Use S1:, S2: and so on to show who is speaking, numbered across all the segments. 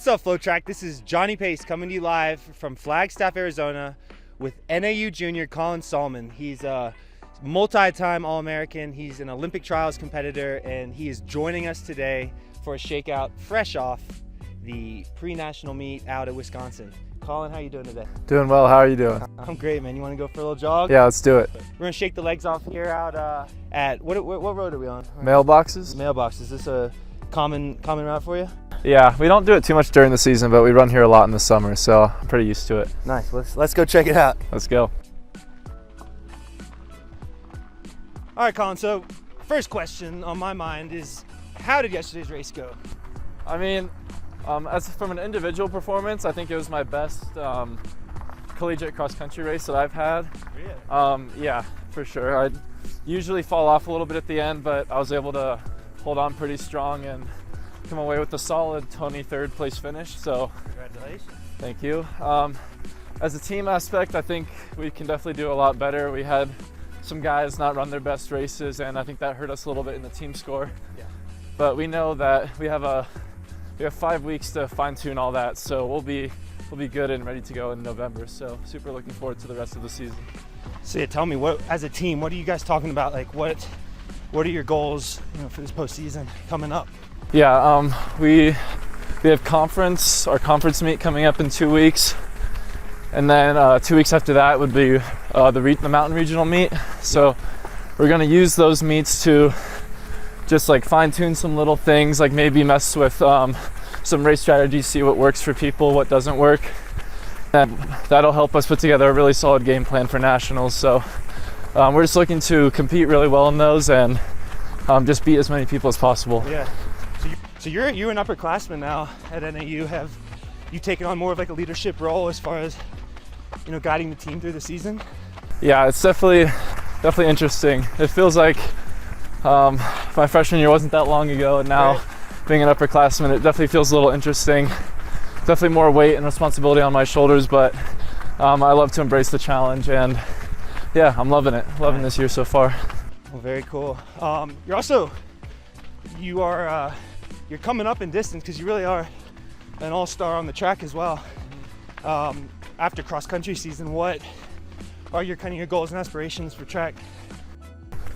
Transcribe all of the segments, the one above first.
S1: What's up, FloTrack? This is Johnny Pace coming to you live from Flagstaff, Arizona with NAU junior Colin Sahlman. He's a multi-time All-American. He's an Olympic trials competitor, and he is joining us today for a shakeout fresh off the pre-national meet out of Wisconsin. Colin, how you doing today?
S2: Doing well. How are you doing?
S1: I'm great, man. You want to go for a little jog?
S2: Yeah, let's do it.
S1: We're going to shake the legs off here out at, what road are we on?
S2: Mailboxes?
S1: Mailbox. Is this a common route for you?
S2: Yeah, we don't do it too much during the season, but we run here a lot in the summer, so I'm pretty used to it.
S1: Nice. Let's go check it out.
S2: Let's go.
S1: All right, Colin. So, first question on my mind is, how did yesterday's race go?
S2: I mean, as from an individual performance, I think it was my best collegiate cross country race that I've had.
S1: Really?
S2: Yeah, for sure. I usually fall off a little bit at the end, but I was able to hold on pretty strong and come away with a solid 23rd place finish. So
S1: congratulations.
S2: Thank you. As a team aspect, I think we can definitely do a lot better. We had some guys not run their best races, and I think that hurt us a little bit in the team score.
S1: Yeah.
S2: But we know that we have 5 weeks to fine-tune all that, so we'll be good and ready to go in November. So super looking forward to the rest of the season.
S1: So yeah, tell me, what as a team, what are you guys talking about? Like, what are your goals, for this postseason coming up?
S2: Yeah, we have our conference meet coming up in 2 weeks, and then 2 weeks after that would be the mountain regional meet. So we're gonna use those meets to just like fine-tune some little things, like maybe mess with some race strategies, see what works for people, what doesn't work, and that'll help us put together a really solid game plan for nationals. So we're just looking to compete really well in those and just beat as many people as possible.
S1: Yeah. So you're an upperclassman now at NAU. Have you taken on more of like a leadership role as far as guiding the team through the season?
S2: Yeah, it's definitely interesting. It feels like my freshman year wasn't that long ago, and now
S1: right.
S2: Being an upperclassman, it definitely feels a little interesting. Definitely more weight and responsibility on my shoulders, but I love to embrace the challenge, and yeah, I'm loving it. Loving this year so far.
S1: Well, very cool. You're coming up in distance because you really are an all-star on the track as well. After cross-country season, what are your goals and aspirations for track?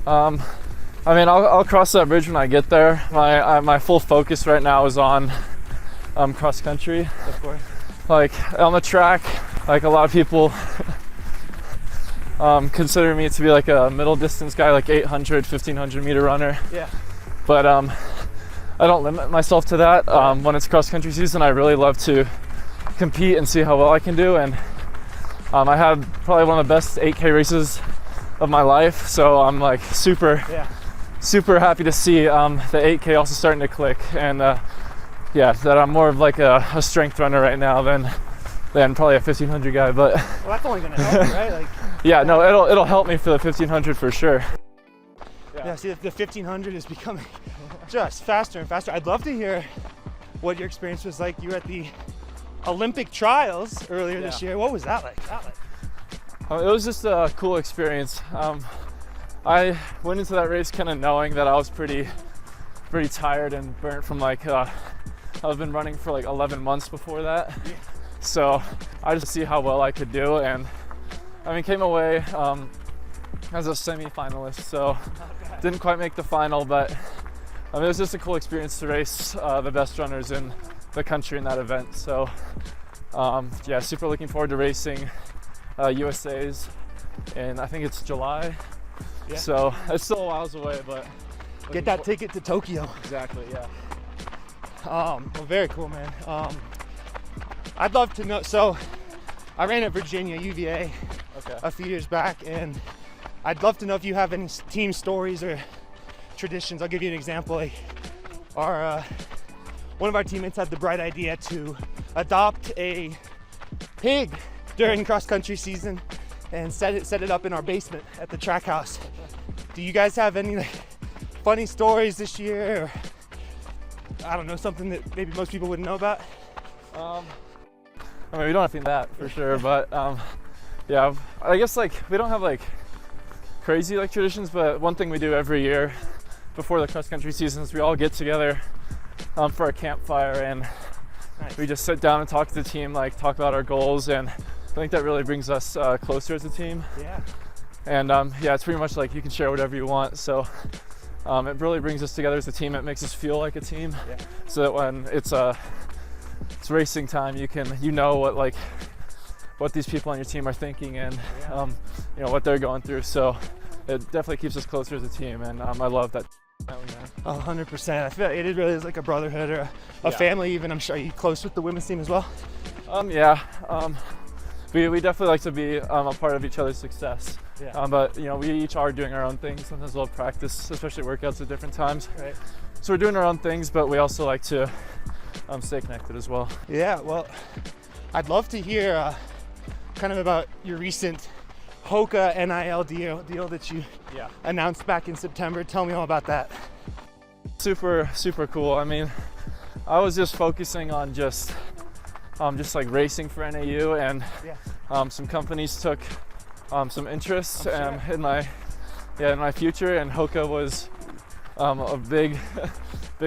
S2: I mean, I'll cross that bridge when I get there. My full focus right now is on cross country.
S1: Of course.
S2: Like on the track, like a lot of people consider me to be like a middle distance guy, like 800, 1500 meter runner.
S1: Yeah.
S2: But I don't limit myself to that. When it's cross country season, I really love to compete and see how well I can do. And I had probably one of the best 8K races of my life. So I'm like super happy to see the 8K also starting to click. And that I'm more of like a strength runner right now than probably a 1500 guy. But
S1: well, that's only gonna help you, right? Like,
S2: yeah, no, it'll help me for the 1500 for sure.
S1: Yeah, see, the 1500 is becoming just faster and faster. I'd love to hear what your experience was like. You were at the Olympic trials earlier this year. What was that like?
S2: It was just a cool experience. I went into that race kind of knowing that I was pretty tired and burnt from I've been running for like 11 months before that. Yeah. So I just see how well I could do, and I mean, came away as a semi-finalist, so didn't quite make the final, but it was just a cool experience to race the best runners in the country in that event. So super looking forward to racing USA's, and I think it's July. Yeah. So it's still a whiles away, but
S1: get that ticket to Tokyo.
S2: Exactly, yeah.
S1: Well, very cool, man. I'd love to know. So I ran at Virginia UVA a few years back, and I'd love to know if you have any team stories or traditions. I'll give you an example. Like one of our teammates had the bright idea to adopt a pig during cross-country season and set it up in our basement at the track house. Do you guys have any funny stories this year? Or, I don't know, something that maybe most people wouldn't know about?
S2: I mean, we don't have to do that for sure, but I guess we don't have crazy traditions, but one thing we do every year before the cross country seasons, we all get together for a campfire, and
S1: Nice.
S2: we just sit down and talk to the team, like talk about our goals, and I think that really brings us closer as a team.
S1: Yeah.
S2: And yeah, it's pretty much like you can share whatever you want. So it really brings us together as a team. It makes us feel like a team.
S1: Yeah.
S2: So that when it's racing time, you know what these people on your team are thinking, and you know what they're going through. So it definitely keeps us closer as a team, and I love that.
S1: 100%. I feel like it really is like a brotherhood or a family. Even I'm sure you're close with the women's team as well.
S2: Yeah. We definitely like to be a part of each other's success.
S1: Yeah.
S2: But you know, we each are doing our own things. Sometimes we'll practice, especially workouts at different times.
S1: Right.
S2: So we're doing our own things, but we also like to stay connected as well.
S1: Yeah. Well, I'd love to hear kind of about your recent HOKA NIL deal that you announced back in September. Tell me all about that.
S2: Super cool. I mean, I was just focusing on just like racing for NAU, and some companies took some interest in my future, and HOKA was a big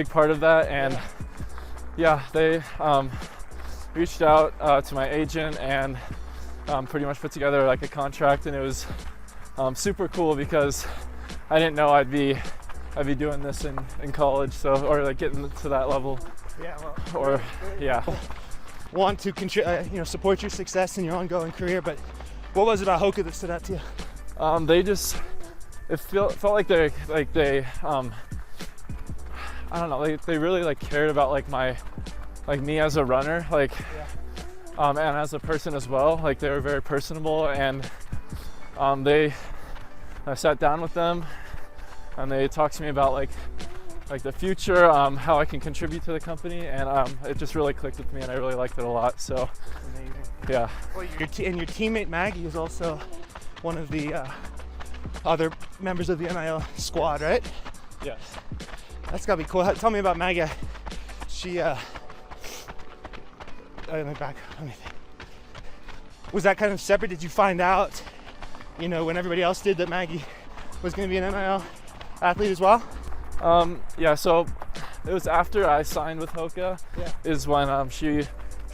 S2: part of that. And they reached out to my agent and pretty much put together like a contract, and it was super cool because I didn't know I'd be doing this in college, or like getting to that level. Want to support your success in your ongoing career, but what was it about HOKA that stood out to you? It felt like they I don't know, they really like cared about like me as a runner, and as a person as well. Like they were very personable, and I sat down with them and they talked to me about like the future, how I can contribute to the company, and it just really clicked with me, and I really liked it a lot. So
S1: amazing.
S2: Yeah.
S1: Well, your teammate Maggie is also one of the other members of the NIL squad, right?
S2: Yes.
S1: That's gotta be cool. Tell me about Maggie. She let me think. Was that kind of separate? Did you find out, when everybody else did, that Maggie was going to be an NIL athlete as well?
S2: Yeah, so it was after I signed with HOKA is when she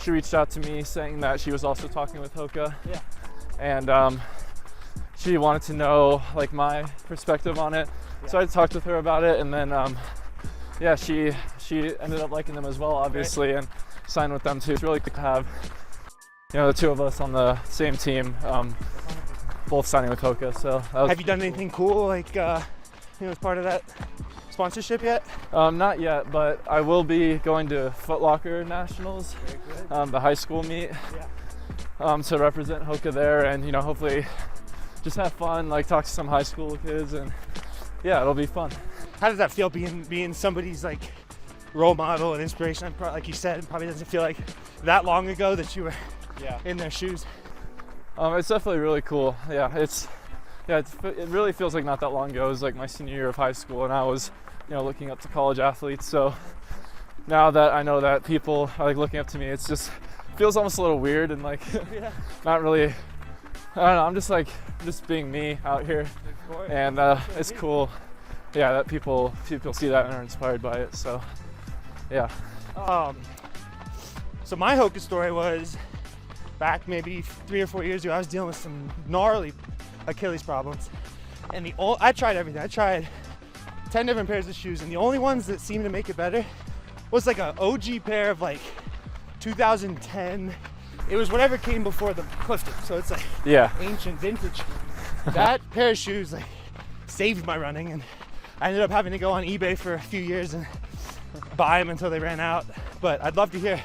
S2: reached out to me saying that she was also talking with HOKA.
S1: Yeah.
S2: And she wanted to know like my perspective on it. Yeah. So I talked with her about it, and then she ended up liking them as well, obviously, and signed with them too. It's really good to have the two of us on the same team, both signing with HOKA. So
S1: have you done anything cool as part of that sponsorship yet?
S2: Not yet, but I will be going to Foot Locker Nationals, the high school meet, to represent HOKA there, and hopefully just have fun, like talk to some high school kids, and it'll be fun.
S1: How does that feel, being somebody's like role model and inspiration? Like you said, it probably doesn't feel like that long ago that you were in their shoes.
S2: It's definitely really cool. It really feels like not that long ago. It was like my senior year of high school, and I was looking up to college athletes. So now that I know that people are like looking up to me, it's just feels almost a little weird, and like not really, I don't know, I'm just being me out here, and it's cool that people see that and are inspired by it. So
S1: so my HOKA story was back maybe 3 or 4 years ago. I was dealing with some gnarly Achilles problems, and I tried everything. I tried 10 different pairs of shoes, and the only ones that seemed to make it better was like an OG pair of like 2010. It was whatever came before the Clifton, so it's like ancient vintage. That pair of shoes like saved my running, and I ended up having to go on eBay for a few years and buy them until they ran out. But I'd love to hear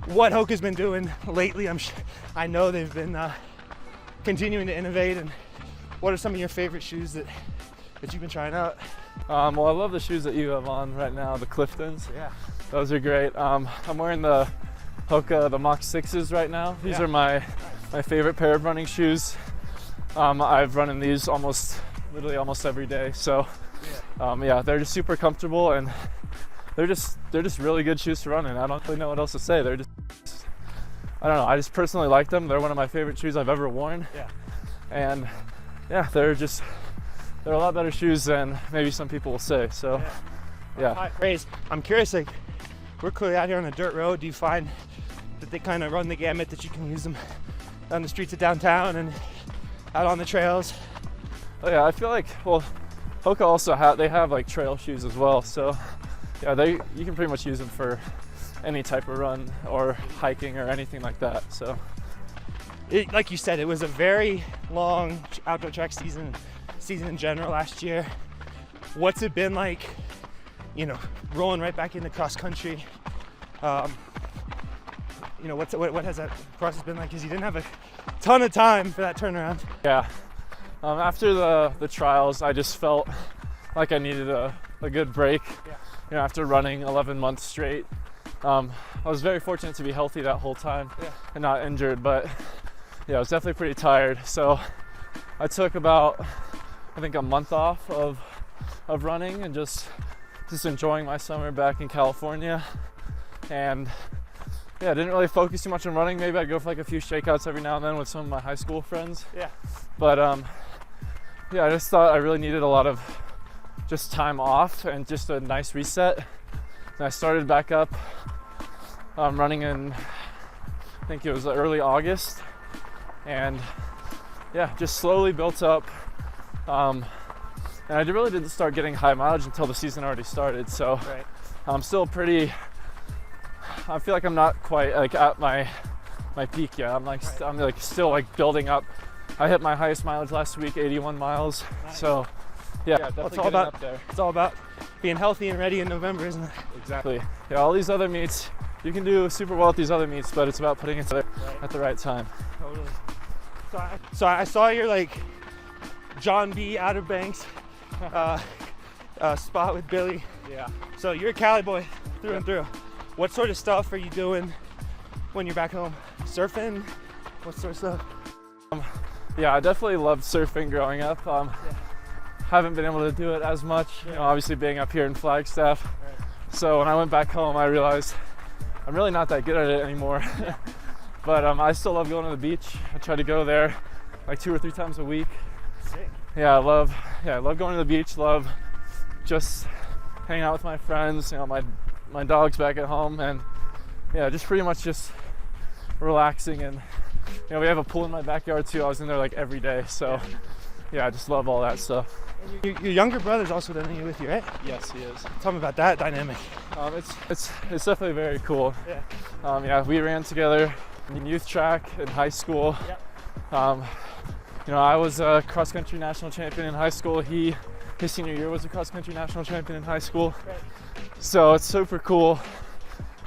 S1: what HOKA's been doing lately. I know they've been continuing to innovate, and what are some of your favorite shoes that you've been trying out?
S2: Well, I love the shoes that you have on right now, the Cliftons.
S1: Yeah. Those
S2: are great. I'm wearing the HOKA, the Mach 6s right now. These are my favorite pair of running shoes. I've run in these literally almost every day. So they're just super comfortable, and they're just really good shoes to run in. I don't really know what else to say. They're just, I don't know, I just personally like them. They're one of my favorite shoes I've ever worn. Yeah. And they're a lot better shoes than maybe some people will say. So
S1: high praise. I'm curious, like, we're clearly out here on a dirt road. Do you find that they kind of run the gamut, that you can use them on the streets of downtown and out on the trails?
S2: Oh yeah, I feel like, well, HOKA also have like trail shoes as well. So yeah, you can pretty much use them for any type of run or hiking or anything like that. So
S1: like you said, it was a very long outdoor track season in general last year. What's it been like, you know, rolling right back into cross country? You know, what has that process been like? Because you didn't have a ton of time for that turnaround.
S2: Yeah. After the trials, I just felt like I needed a good break.
S1: Yeah.
S2: You know, after running 11 months straight. I was very fortunate to be healthy that whole time and not injured, but yeah, I was definitely pretty tired. So I took about, I think, a month off of running and just enjoying my summer back in California. And yeah, I didn't really focus too much on running. Maybe I'd go for like a few shakeouts every now and then with some of my high school friends.
S1: Yeah.
S2: But yeah, I just thought I really needed a lot of just time off and just a nice reset. And I started back up running in, I think it was early August. And yeah, just slowly built up. And I really didn't start getting high mileage until the season already started. So I'm still I feel like I'm not quite like at my peak yet. I'm still like building up. I hit my highest mileage last week, 81 miles. Nice. So yeah, definitely
S1: it's all about
S2: up there.
S1: It's all about being healthy and ready in November, isn't it?
S2: Exactly. Yeah, all these other meets, you can do super well at these other meets, but it's about putting it together at the right time.
S1: Totally. So I saw your like John B. Outer Banks spot with Billy.
S2: Yeah.
S1: So you're a Cali boy through and through. What sort of stuff are you doing when you're back home? Surfing? What sort of stuff?
S2: Yeah, I definitely loved surfing growing up. Haven't been able to do it as much, you know, obviously being up here in Flagstaff. So when I went back home, I realized I'm really not that good at it anymore. But I still love going to the beach. I try to go there like 2 or 3 times a week.
S1: Sick.
S2: I love going to the beach. Love just hanging out with my friends. You know, my dog's back at home, and yeah, just pretty much just relaxing. And you know, we have a pool in my backyard too. I was in there like every day. So yeah, I just love all that stuff.
S1: And your younger brother's also with you, right?
S2: Yes, he is.
S1: Tell me about that dynamic.
S2: It's definitely very cool.
S1: Yeah.
S2: We ran together in youth track in high school.
S1: Yep.
S2: You know, I was a cross country national champion in high school. His senior year was a cross country national champion in high school.
S1: Right.
S2: So it's super cool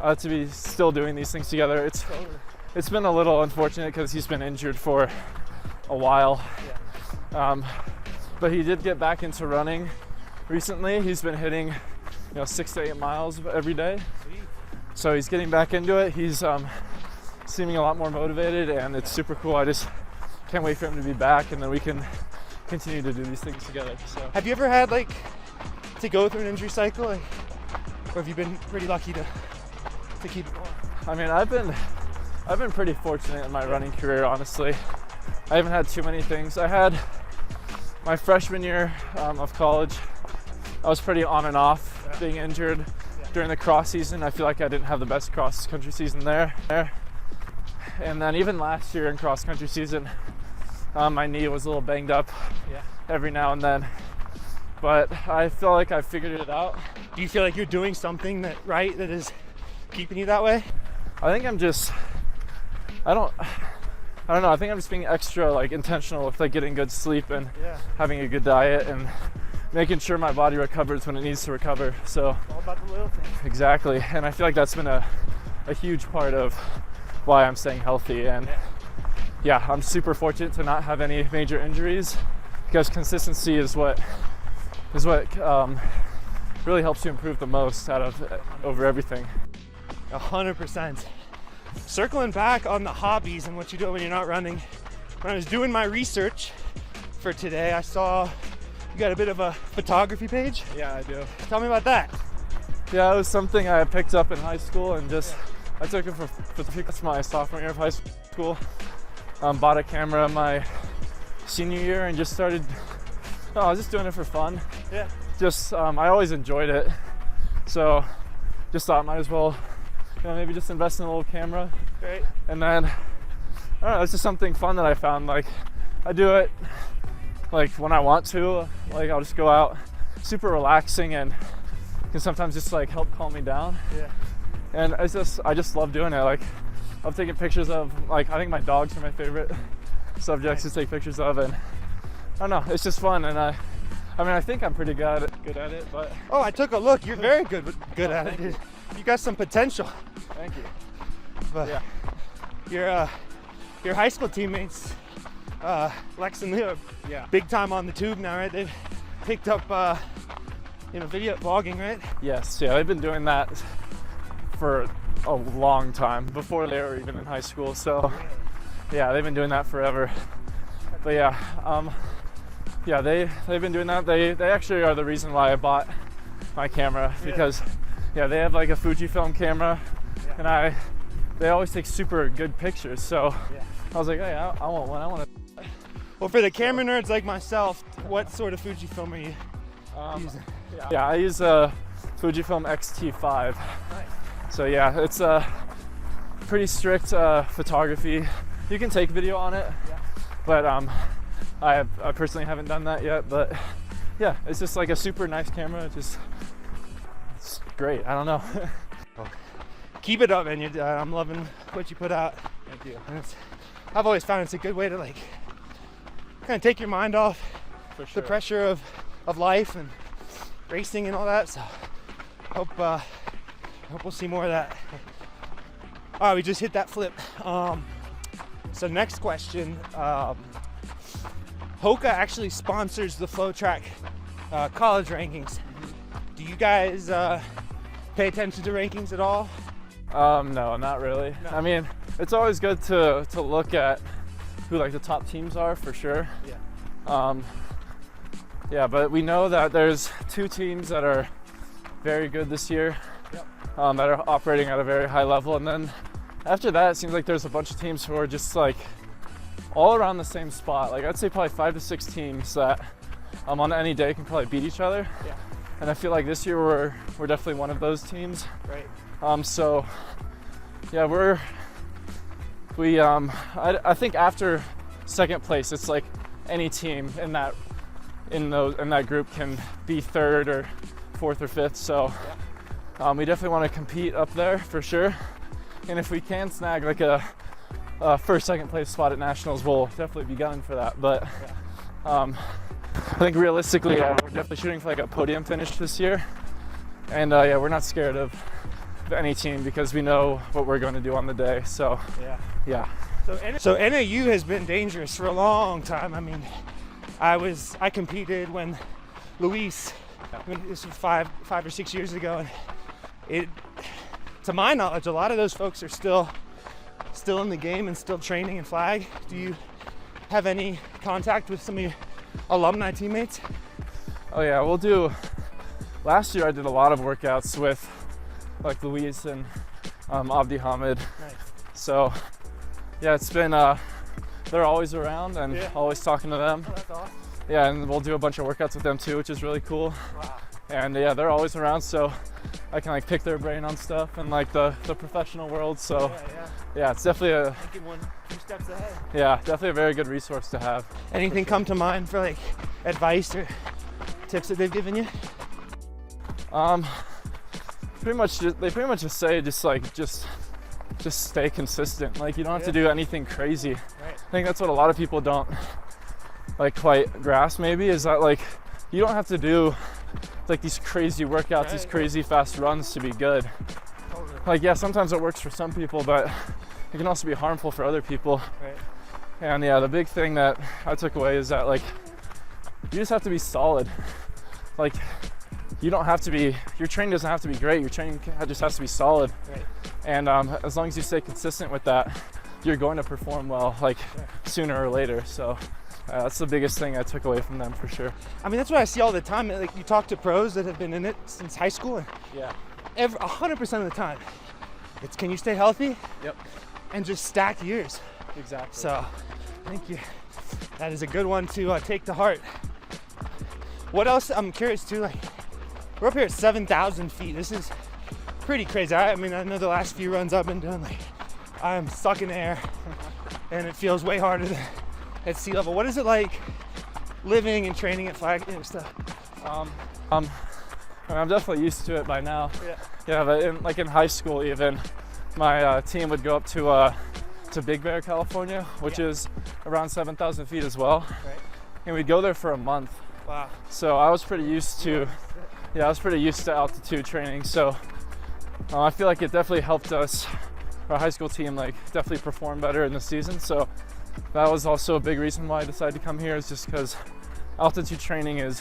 S2: to be still doing these things together. It's been a little unfortunate because he's been injured for a while.
S1: Yeah.
S2: But he did get back into running recently. He's been hitting, 6 to 8 miles every day.
S1: Sweet.
S2: So he's getting back into it. He's seeming a lot more motivated, and it's super cool. I just can't wait for him to be back, and then we can continue to do these things together. So
S1: have you ever had to go through an injury cycle, or have you been pretty lucky to keep it going?
S2: I mean, I've been pretty fortunate in my running career, honestly. I haven't had too many things. I had my freshman year of college, I was pretty on and off being injured during the cross season. I feel like I didn't have the best cross country season there. And then even last year in cross country season, my knee was a little banged up every now and then. But I feel like I figured it out.
S1: Do you feel like you're doing something that is keeping you that way?
S2: I think I'm just, I don't know. I think I'm just being extra intentional with getting good sleep and having a good diet and making sure my body recovers when it needs to recover. So
S1: all about the little things.
S2: Exactly. And I feel like that's been a huge part of why I'm staying healthy. And I'm super fortunate to not have any major injuries, because consistency is what really helps you improve the most over everything.
S1: 100%. Circling back on the hobbies and what you do when you're not running, when I was doing my research for today, I saw you got a bit of a photography page.
S2: Yeah, I do.
S1: Tell me about that.
S2: Yeah, it was something I picked up in high school, and I took it for my sophomore year of high school. Bought a camera my senior year and just started. I was just doing it for fun.
S1: Yeah.
S2: I always enjoyed it. So just thought might as well, maybe just invest in a little camera.
S1: Right.
S2: And then, I don't know, it's just something fun that I found. Like, I do it like when I want to. Like, I'll just go out, super relaxing, and can sometimes just like help calm me down.
S1: Yeah.
S2: And I just love doing it. Like, I'm taking pictures of, like, I think my dogs are my favorite subjects to take pictures of, and I don't know, it's just fun. And I mean, I think I'm pretty good at it, but.
S1: Oh, I took a look. You're very good at it. You got some potential.
S2: Thank you.
S1: But yeah. Your high school teammates, Lex and Leo, big time on the tube now, right? They've picked up, video vlogging, right?
S2: Yes, yeah, they've been doing that for a long time, before they were even in high school. So yeah, they've been doing that forever. But yeah, they've been doing that. They actually are the reason why I bought my camera, because they have like a Fujifilm camera, and they always take super good pictures. So I was like, hey, I want one. I want to.
S1: Well, for the camera nerds like myself, what sort of Fujifilm are you using?
S2: Yeah, I use a Fujifilm X-T5.
S1: Nice.
S2: So yeah, it's pretty strict photography. You can take video on it, but I personally haven't done that yet. But yeah, it's just like a super nice camera. It's great. I don't know.
S1: Keep it up, man. I'm loving what you put out.
S2: Thank you.
S1: And I've always found it's a good way to like kind of take your mind off the pressure of life and racing and all that. So hope we'll see more of that. All right, we just hit that flip. So next question. HOKA actually sponsors the FloTrack college rankings. Do you guys pay attention to rankings at all?
S2: No, not really. No. I mean, it's always good to look at who like the top teams are, for sure. But we know that there's 2 teams that are very good this year, that are operating at a very high level, and then after that, it seems like there's a bunch of teams who are just like all around the same spot. Like, I'd say probably 5 to 6 teams that on any day can probably beat each other. And I feel like this year we're definitely one of those teams.
S1: Right.
S2: So yeah, I think after second place, it's like any team in that group can be 3rd or 4th or 5th. So we definitely want to compete up there for sure. And if we can snag like a first, second place spot at nationals, we'll definitely be gunning for that. But I think realistically, we're definitely shooting for like a podium finish this year. And we're not scared of any team because we know what we're going to do on the day. So yeah.
S1: So NAU has been dangerous for a long time. I mean, I competed when Luis, this was five or 6 years ago, and to my knowledge, a lot of those folks are still in the game and still training in flag. Do you have any contact with some of your alumni teammates?
S2: Oh yeah, last year I did a lot of workouts with like Luis and Abdi Hamid.
S1: Nice.
S2: So yeah, it's been they're always around and always talking to them.
S1: Oh, that's awesome.
S2: Yeah, and we'll do a bunch of workouts with them too, which is really cool.
S1: Wow.
S2: And yeah, they're always around, so I can like pick their brain on stuff and like the professional world. So yeah, it's definitely
S1: two steps ahead.
S2: Yeah, definitely a very good resource to have.
S1: Anything come to mind for like advice or tips that they've given you?
S2: They pretty much just say just stay consistent. Like, you don't have to do anything crazy.
S1: Right.
S2: I think that's what a lot of people don't like quite grasp, maybe, is that like you don't have to do like these crazy workouts, these crazy fast runs to be good.
S1: Totally.
S2: Like, yeah, sometimes it works for some people, but it can also be harmful for other people.
S1: Right.
S2: And yeah, the big thing that I took away is that like you just have to be solid. Like, you don't have to be, your training doesn't have to be great, your training just has to be solid.
S1: Right.
S2: And as long as you stay consistent with that, you're going to perform well, like sooner or later. So that's the biggest thing I took away from them, for sure.
S1: I mean, that's what I see all the time. Like, you talk to pros that have been in it since high school, and 100% of the time, it's can you stay healthy?
S2: Yep.
S1: And just stack years.
S2: Exactly.
S1: So, thank you. That is a good one to take to heart. What else? I'm curious too. Like, we're up here at 7,000 feet. This is pretty crazy. I mean, I know the last few runs I've been doing, like, I'm sucking air, and it feels way harder than at sea level. What is it like living and training at Flagstaff and stuff?
S2: I mean, I'm definitely used to it by now.
S1: Yeah.
S2: But in high school even, my team would go up to Big Bear, California, which is around 7,000 feet as well.
S1: Right.
S2: And we'd go there for a month.
S1: Wow.
S2: So I was pretty used to, altitude training. So I feel like it definitely helped us, our high school team, like definitely perform better in the season. So that was also a big reason why I decided to come here, is just because altitude training is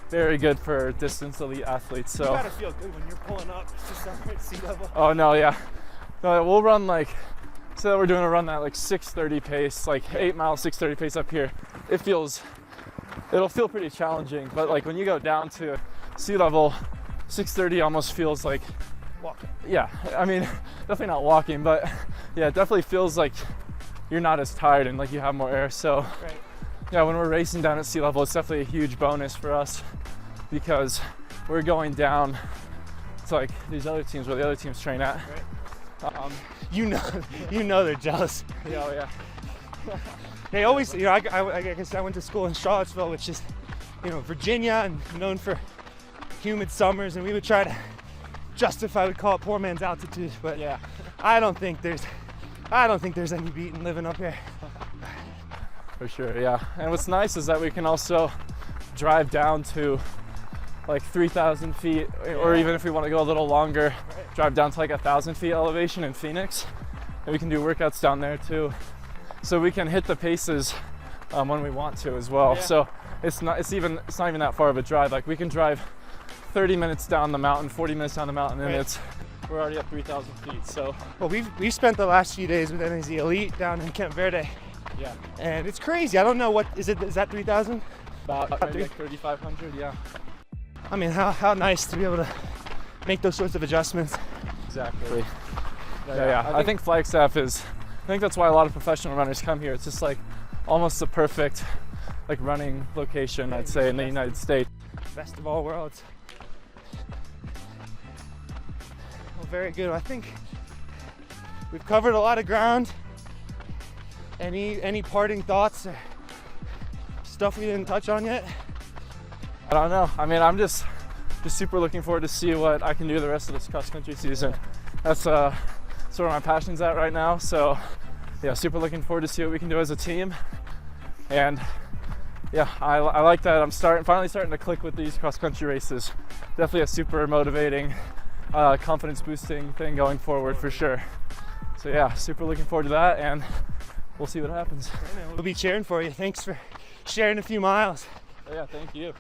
S2: very good for distance elite athletes. So
S1: you gotta feel good when you're pulling up to somewhere at sea level.
S2: Oh no, yeah. No, we'll run like, so we're doing a run that like 6:30 pace, like 8 miles, 6:30 pace up here. It'll feel pretty challenging, but like when you go down to sea level, 6:30 almost feels like
S1: walking.
S2: Yeah, I mean, definitely not walking, but yeah, it definitely feels like you're not as tired and like you have more air. So
S1: right.
S2: Yeah, when we're racing down at sea level, it's definitely a huge bonus for us, because we're going down to like these other teams where the other teams train at.
S1: Right. You know they're jealous.
S2: Yeah, oh yeah.
S1: They always, I guess I went to school in Charlottesville, which is, Virginia, and known for humid summers, and we would try to justify, we'd call it poor man's altitude, but
S2: yeah,
S1: I don't think there's any beating living up here.
S2: For sure, yeah. And what's nice is that we can also drive down to like 3,000 feet, or even if we want to go a little longer, drive down to like 1,000 feet elevation in Phoenix, and we can do workouts down there too. So we can hit the paces when we want to as well.
S1: Yeah.
S2: So it's not even that far of a drive. Like we can drive 30 minutes down the mountain, 40 minutes down the mountain, and we're already at 3,000 feet. So
S1: well, we've spent the last few days with NAZ Elite down in Camp Verde.
S2: Yeah. And
S1: it's crazy. I don't know is that 3,000?
S2: About maybe like 3,500, yeah.
S1: I mean, how nice to be able to make those sorts of adjustments.
S2: Exactly. Yeah. I think Flagstaff I think that's why a lot of professional runners come here. It's just like almost the perfect like running location, I'd say, in the United States.
S1: Best of all worlds. Well, very good. I think we've covered a lot of ground. Any parting thoughts or stuff we didn't touch on yet?
S2: I don't know. I mean, I'm just super looking forward to see what I can do the rest of this cross country season. That's sort of my passion's at right now. So yeah, super looking forward to see what we can do as a team. And yeah, I like that I'm finally starting to click with these cross country races. Definitely a super motivating, confidence boosting thing going forward for sure. So yeah, super looking forward to that, and we'll see what happens.
S1: We'll be cheering for you. Thanks for sharing a few miles.
S2: Yeah, thank you.